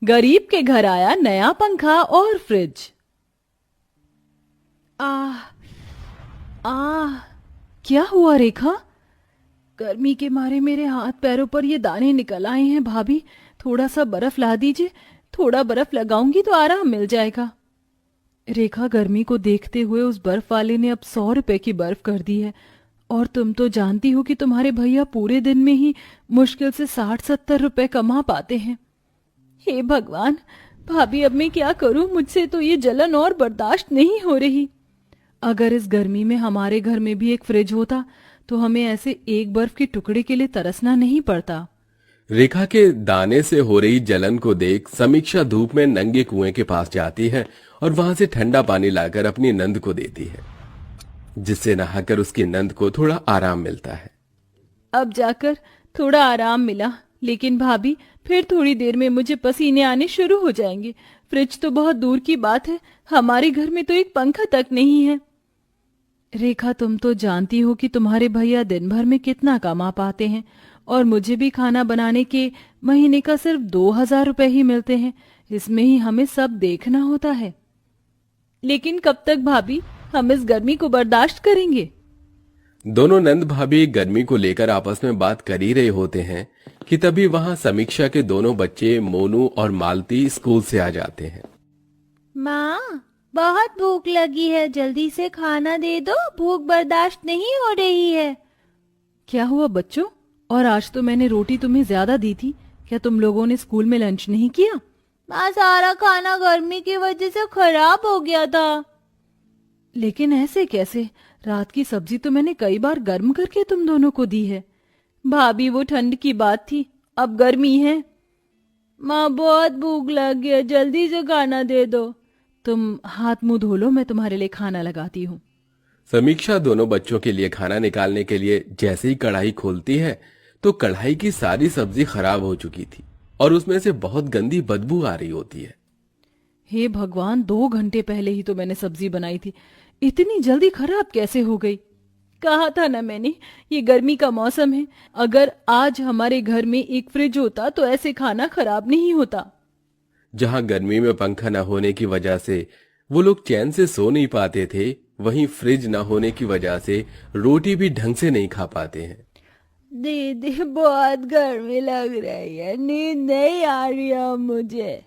गरीब के घर आया नया पंखा और फ्रिज। आह आह, क्या हुआ रेखा? गर्मी के मारे मेरे हाथ पैरों पर ये दाने निकल आए हैं। भाभी, थोड़ा सा बर्फ ला दीजिए। थोड़ा बर्फ लगाऊंगी तो आराम मिल जाएगा। रेखा, गर्मी को देखते हुए उस बर्फ वाले ने अब 100 रुपए की बर्फ कर दी है। और तुम तो जानती हो कि तुम्हारे भैया पूरे दिन में ही मुश्किल से 60-70 रुपए कमा पाते हैं। हे भगवान, भाभी अब मैं क्या करूं? मुझसे तो ये जलन और बर्दाश्त नहीं हो रही। अगर इस गर्मी में हमारे घर में भी एक फ्रिज होता तो हमें ऐसे एक बर्फ के टुकड़े के लिए तरसना नहीं पड़ता। रेखा के दाने से हो रही जलन को देख समीक्षा धूप में नंगे कुएं के पास जाती है और वहां से ठंडा पानी लाकर अपनी नंद को देती है, जिससे नहाकर उसकी नंद को थोड़ा आराम मिलता है। अब जाकर थोड़ा आराम मिला, लेकिन भाभी फिर थोड़ी देर में मुझे पसीने आने शुरू हो जाएंगे। फ्रिज तो बहुत दूर की बात है, हमारे घर में तो एक पंखा तक नहीं है। रेखा, तुम तो जानती हो कि तुम्हारे भैया दिन भर में कितना कमा पाते हैं और मुझे भी खाना बनाने के महीने का सिर्फ 2000 रुपए ही मिलते हैं। इसमें ही हमें सब देखना होता है। लेकिन कब तक भाभी हम इस गर्मी को बर्दाश्त करेंगे? दोनों नंद भाभी गर्मी को लेकर आपस में बात कर ही रहे होते हैं कि तभी वहां समीक्षा के दोनों बच्चे मोनू और मालती स्कूल से आ जाते हैं। माँ, बहुत भूख लगी है, जल्दी से खाना दे दो, भूख बर्दाश्त नहीं हो रही है। क्या हुआ बच्चों? और आज तो मैंने रोटी तुम्हें ज्यादा दी थी। क्या तुम लोगों ने स्कूल में लंच नहीं किया? माँ, सारा खाना गर्मी की वजह से खराब हो गया था। लेकिन ऐसे कैसे? रात की सब्जी तो मैंने कई बार गर्म करके तुम दोनों को दी है। भाभी, वो ठंड की बात थी, अब गर्मी है। माँ, बहुत भूख लगी है, जल्दी से खाना दे दो। तुम हाथ मुंह धो लो, मैं तुम्हारे लिए खाना लगाती हूँ। समीक्षा दोनों बच्चों के लिए खाना निकालने के लिए जैसे ही कढ़ाई खोलती है तो कढ़ाई की सारी सब्जी खराब हो चुकी थी और उसमें से बहुत गंदी बदबू आ रही होती है। हे भगवान, 2 घंटे पहले ही तो मैंने सब्जी बनाई थी, इतनी जल्दी खराब कैसे हो गई? कहा था ना मैंने, ये गर्मी का मौसम है। अगर आज हमारे घर में एक फ्रिज होता तो ऐसे खाना खराब नहीं होता। जहां गर्मी में पंखा न होने की वजह से वो लोग चैन से सो नहीं पाते थे, वहीं फ्रिज न होने की वजह से रोटी भी ढंग से नहीं खा पाते हैं। दीदी, बहुत गर्मी लग रही है, नींद नहीं आ रही है मुझे।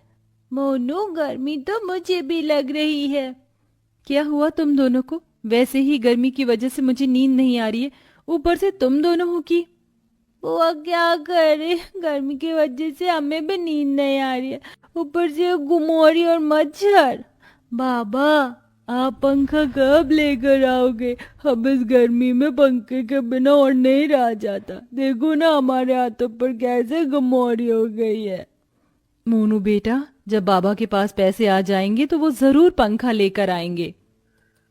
मोनू, गर्मी तो मुझे भी लग रही है। क्या हुआ तुम दोनों को? वैसे ही गर्मी की वजह से मुझे नींद नहीं आ रही है, ऊपर से तुम दोनों हो की। वो क्या करे, गर्मी की वजह से हमें भी नींद नहीं आ रही है, ऊपर से गुमोरी और मच्छर। बाबा, आप पंखा कब लेकर आओगे? अब इस गर्मी में पंखे के बिना और नहीं रहा जाता। देखो ना, हमारे हाथों पर कैसे गुमोरी हो गई है। मोनू बेटा, जब बाबा के पास पैसे आ जाएंगे तो वो जरूर पंखा लेकर आएंगे।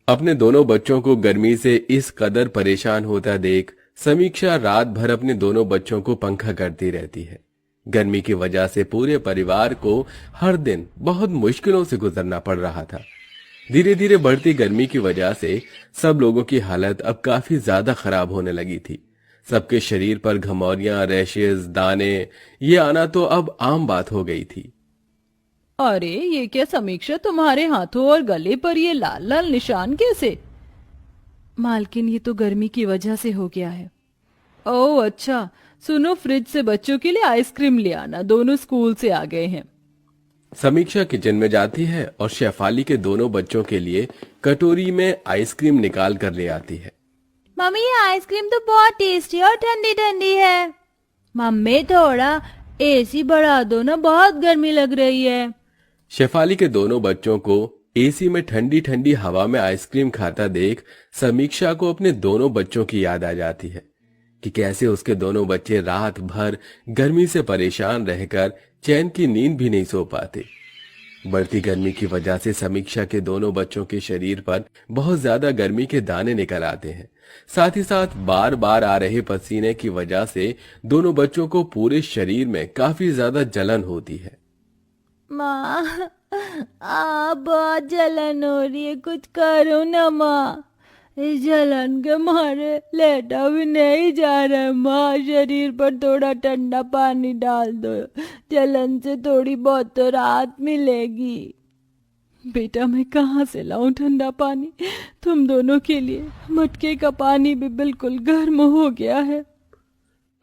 अपने दोनों बच्चों को गर्मी से इस कदर परेशान होता देख समीक्षा रात भर अपने दोनों बच्चों को पंखा करती रहती है। गर्मी की वजह से पूरे परिवार को हर दिन बहुत मुश्किलों से गुजरना पड़ रहा था। धीरे धीरे बढ़ती गर्मी की वजह से सब लोगों की हालत अब काफी ज्यादा खराब होने लगी थी। सबके शरीर पर घमौरियां, रैशेज, दाने ये आना तो अब आम बात हो गई थी। अरे ये क्या समीक्षा, तुम्हारे हाथों और गले पर ये लाल लाल निशान कैसे? मालकिन, ये तो गर्मी की वजह से हो गया है। ओह अच्छा, सुनो, फ्रिज से बच्चों के लिए आइसक्रीम ले आना, दोनों स्कूल से आ गए हैं। समीक्षा किचन में जाती है और शेफाली के दोनों बच्चों के लिए कटोरी में आइसक्रीम निकाल कर ले आती है। मम्मी, ये आइसक्रीम तो बहुत टेस्टी और ठंडी ठंडी है। मम्मी, थोड़ा एसी बढ़ा दो ना, बहुत गर्मी लग रही है। शेफाली के दोनों बच्चों को एसी में ठंडी ठंडी हवा में आइसक्रीम खाता देख समीक्षा को अपने दोनों बच्चों की याद आ जाती है कि कैसे उसके दोनों बच्चे रात भर गर्मी से परेशान रहकर चैन की नींद भी नहीं सो पाते। बढ़ती गर्मी की वजह से समीक्षा के दोनों बच्चों के शरीर पर बहुत ज्यादा गर्मी के दाने निकल आते हैं। साथ ही साथ बार बार आ रहे पसीने की वजह से दोनों बच्चों को पूरे शरीर में काफी ज्यादा जलन होती है। माँ, बहुत जलन हो रही है, कुछ करो ना माँ। इस जलन के मारे लेटा भी नहीं जा रहा है। माँ, शरीर पर थोड़ा ठंडा पानी डाल दो, जलन से थोड़ी बहुत तो राहत मिलेगी। बेटा, मैं कहाँ से लाऊं ठंडा पानी तुम दोनों के लिए? मटके का पानी भी बिल्कुल गर्म हो गया है।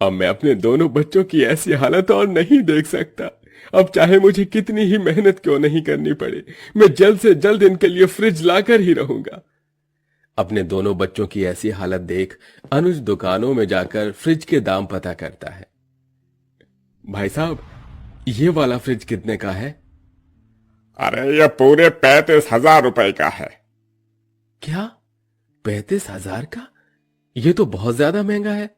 अब मैं अपने दोनों बच्चों की ऐसी हालत और नहीं देख सकता। अब चाहे मुझे कितनी ही मेहनत क्यों नहीं करनी पड़े, मैं जल्द से जल्द इनके लिए फ्रिज लाकर ही रहूंगा। अपने दोनों बच्चों की ऐसी हालत देख अनुज दुकानों में जाकर फ्रिज के दाम पता करता है। भाई साहब, ये वाला फ्रिज कितने का है? अरे ये पूरे 35,000 रुपए का है। क्या 35,000 का? ये तो बहुत ज्यादा महंगा है।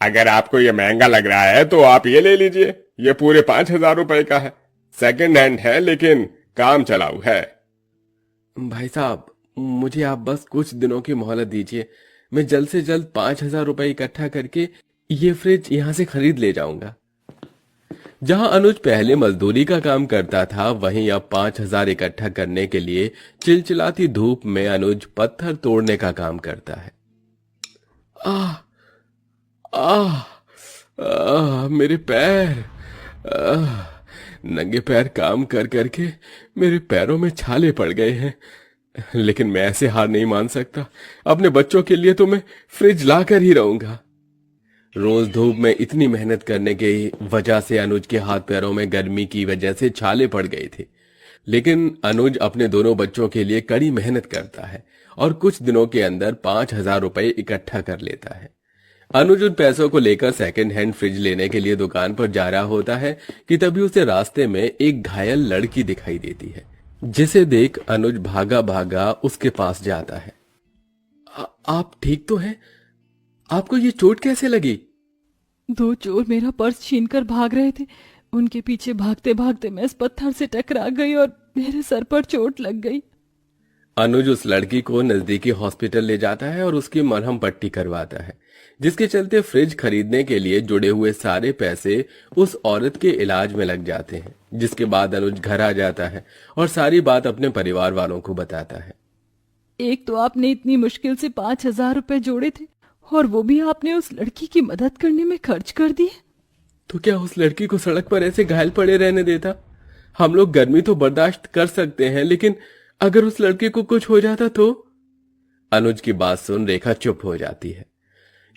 अगर आपको ये महंगा लग रहा है तो आप ये ले लीजिए, ये पूरे 5,000 रुपए का है। सेकंड हैंड है लेकिन काम चलाऊ है। भाई साहब, मुझे आप बस कुछ दिनों की मोहलत दीजिए। मैं जल्द से जल्द 5,000 रुपए इकट्ठा करके ये फ्रिज यहां से खरीद ले जाऊंगा। जहां अनुज पहले मजदूरी का काम करता था, वहीं अब 5,000 इकट्ठा करने के लिए चिलचिलाती धूप में अनुज पत्थर तोड़ने का काम करता है। आह आह मेरे पैर। नंगे पैर काम कर करके मेरे पैरों में छाले पड़ गए हैं, लेकिन मैं ऐसे हार नहीं मान सकता। अपने बच्चों के लिए तो मैं फ्रिज लाकर ही रहूंगा। रोज धूप में इतनी मेहनत करने की वजह से अनुज के हाथ पैरों में गर्मी की वजह से छाले पड़ गए थे, लेकिन अनुज अपने दोनों बच्चों के लिए कड़ी मेहनत करता है और कुछ दिनों के अंदर 5,000 रुपए इकट्ठा कर लेता है। अनुज उन पैसों को लेकर सेकंड हैंड फ्रिज लेने के लिए दुकान पर जा रहा होता है कि तभी उसे रास्ते में एक घायल लड़की दिखाई देती है, जिसे देख अनुज भागा भागा उसके पास जाता है। आप ठीक तो हैं? आपको ये चोट कैसे लगी? 2 चोर मेरा पर्स छीनकर भाग रहे थे। उनके पीछे भागते भागते मैं इस पत्थर से टकरा गई और मेरे सर पर चोट लग गई। अनुज उस लड़की को नजदीकी हॉस्पिटल ले जाता है और उसकी मरहम पट्टी करवाता है, जिसके चलते फ्रिज खरीदने के लिए जुड़े हुए सारे पैसे उस औरत के इलाज में लग जाते हैं। जिसके बाद अनुज घर आ जाता है और सारी बात अपने परिवार वालों को बताता है। एक तो आपने इतनी मुश्किल से 5,000 रुपए जोड़े थे और वो भी आपने उस लड़की की मदद करने में खर्च कर दिए। तो क्या उस लड़की को सड़क पर ऐसे घायल पड़े रहने देता? हम लोग गर्मी तो बर्दाश्त कर सकते हैं, लेकिन अगर उस लड़के को कुछ हो जाता तो? अनुज की बात सुन रेखा चुप हो जाती है,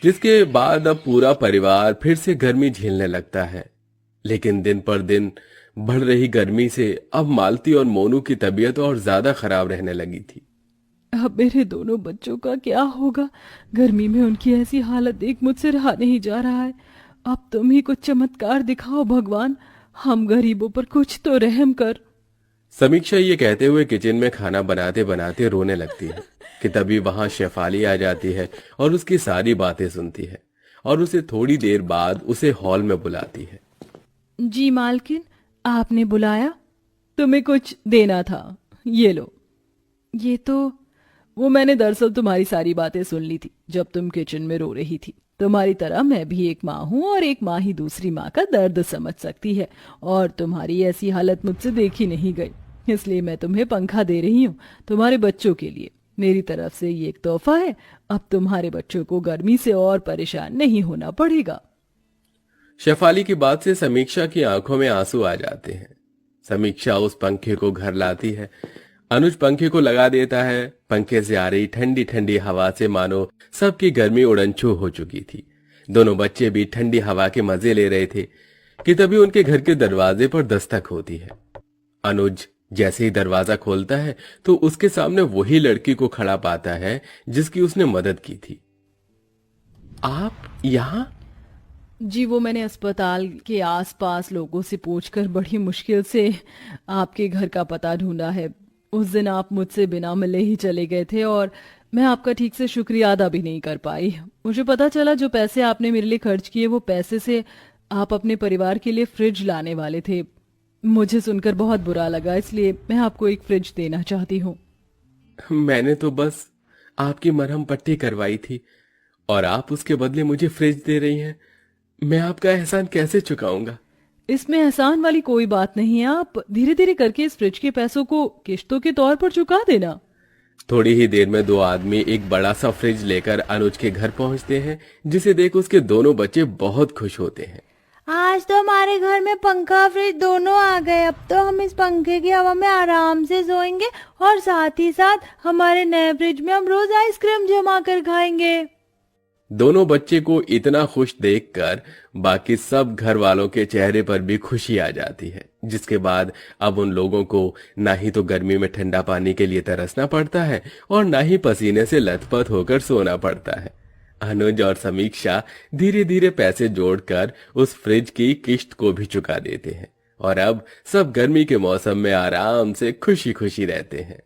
जिसके बाद अब पूरा परिवार फिर से गर्मी झेलने लगता है। लेकिन दिन पर दिन बढ़ रही गर्मी से अब मालती और मोनू की तबीयत और ज्यादा खराब रहने लगी थी। अब मेरे दोनों बच्चों का क्या होगा? गर्मी में उनकी ऐसी हालत देख मुझसे रहा नहीं जा रहा है। अब तुम ही कुछ चमत्कार दिखाओ भगवान, हम गरीबों पर कुछ तो रहम कर। समीक्षा ये कहते हुए किचन में खाना बनाते बनाते रोने लगती है कि तभी वहां शेफाली आ जाती है और उसकी सारी बातें सुनती है और उसे थोड़ी देर बाद उसे हॉल में बुलाती है। जी मालकिन, आपने बुलाया? तुम्हें कुछ देना था, ये लो। ये तो वो मैंने दरअसल तुम्हारी सारी बातें सुन ली थी जब तुम किचन में रो रही थी। तुम्हारी तरह मैं भी एक माँ हूँ और एक माँ ही दूसरी माँ का दर्द समझ सकती है, और तुम्हारी ऐसी हालत मुझसे देखी नहीं गई, इसलिए मैं तुम्हें पंखा दे रही हूँ तुम्हारे बच्चों के लिए। मेरी तरफ से ये एक तोहफा है। अब तुम्हारे बच्चों को गर्मी से और परेशान नहीं होना पड़ेगा। शेफाली की बात से समीक्षा की आंखों में आंसू आ जाते हैं। समीक्षा उस पंखे को घर लाती है। अनुज पंखे को लगा देता है। पंखे से आ रही ठंडी ठंडी हवा से मानो सबकी गर्मी उड़नछू हो चुकी थी। दोनों बच्चे भी ठंडी हवा के मजे ले रहे थे कि तभी उनके घर के दरवाजे पर दस्तक होती है। अनुज जैसे ही दरवाजा खोलता है तो उसके सामने वही लड़की को खड़ा पाता है जिसकी उसने मदद की थी। आप यहाँ? जी, वो मैंने अस्पताल के आसपास लोगों से पूछकर बड़ी मुश्किल से आपके घर का पता ढूंढा है। उस दिन आप मुझसे बिना मिले ही चले गए थे और मैं आपका ठीक से शुक्रिया अदा भी नहीं कर पाई। मुझे पता चला जो पैसे आपने मेरे लिए खर्च किए वो पैसे से आप अपने परिवार के लिए फ्रिज लाने वाले थे। मुझे सुनकर बहुत बुरा लगा, इसलिए मैं आपको एक फ्रिज देना चाहती हूँ। मैंने तो बस आपकी मरहम पट्टी करवाई थी और आप उसके बदले मुझे फ्रिज दे रही हैं। मैं आपका एहसान कैसे चुकाऊंगा? इसमें एहसान वाली कोई बात नहीं है। आप धीरे धीरे करके इस फ्रिज के पैसों को किश्तों के तौर पर चुका देना। थोड़ी ही देर में दो आदमी एक बड़ा सा फ्रिज लेकर अनुज के घर पहुंचते हैं, जिसे देख उसके दोनों बच्चे बहुत खुश होते हैं। आज तो हमारे घर में पंखा फ्रिज दोनों आ गए। अब तो हम इस पंखे की हवा में आराम से सोएंगे और साथ ही साथ हमारे नए फ्रिज में हम रोज आइसक्रीम जमा कर खाएंगे। दोनों बच्चे को इतना खुश देखकर बाकी सब घर वालों के चेहरे पर भी खुशी आ जाती है, जिसके बाद अब उन लोगों को ना ही तो गर्मी में ठंडा पानी के लिए तरसना पड़ता है और ना ही पसीने से लथपथ होकर सोना पड़ता है। अनुज और समीक्षा धीरे धीरे पैसे जोड़कर उस फ्रिज की किश्त को भी चुका देते हैं और अब सब गर्मी के मौसम में आराम से खुशी खुशी रहते हैं।